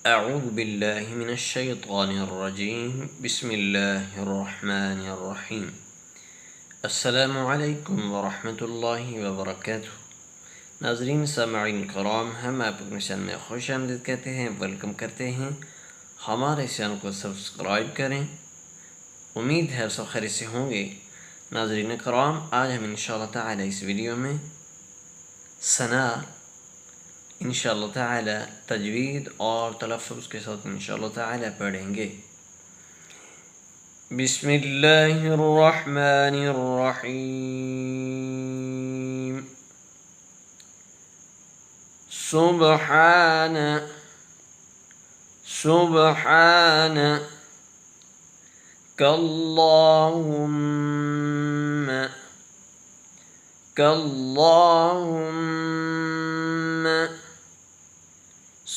أعوذ بالله من الشيطان الرجيم بسم الله الرحمن الرحیم السلام علیکم ورحمۃ اللہ وبرکاتہ۔ ناظرین سامعین کرام، ہم آپ کو مشن میں خوش آمدید کہتے ہیں، ویلکم کرتے ہیں۔ ہمارے چینل کو سبسکرائب کریں۔ امید ہے سب خیریت سے ہوں گے۔ ناظرین کرام، آج ہم انشاءاللہ تعالی اس ویڈیو میں ثنا انشاءاللہ تعالی تجوید اور تلفظ کے ساتھ انشاءاللہ تعالی پڑھیں گے۔ بسم اللہ الرحمن الرحیم۔ سبحان سبحان کاللہم کاللہم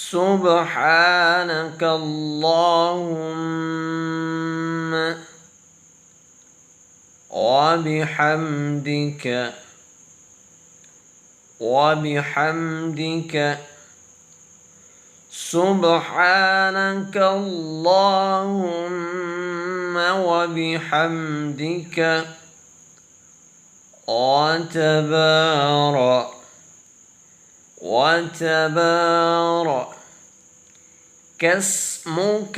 سبحانك اللهم وبحمدك سبحانك اللهم وبحمدك وتبارك كاسمك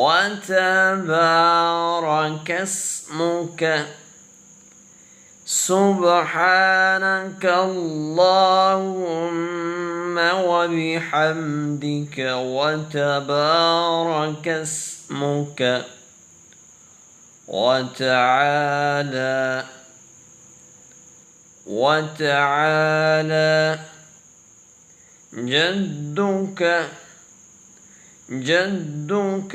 وتبارك اسمك سبحانك اللهم وبحمدك وتبارك اسمك وتعالى جدك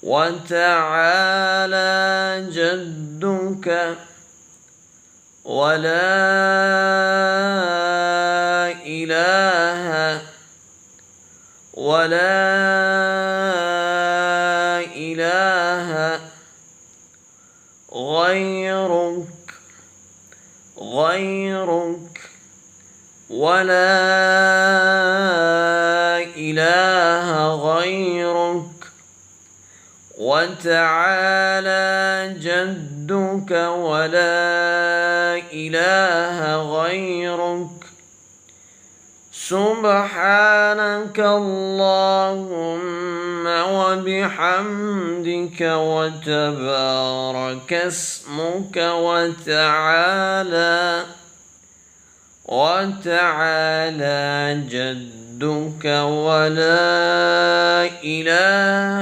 وتعالى جدك ولا إله غيرك ولا إله غيرك وتعالى جدك ولا إله غيرك سبحانك اللهم وبحمدك وتبارك اسمك وتعالى جدك ولا إله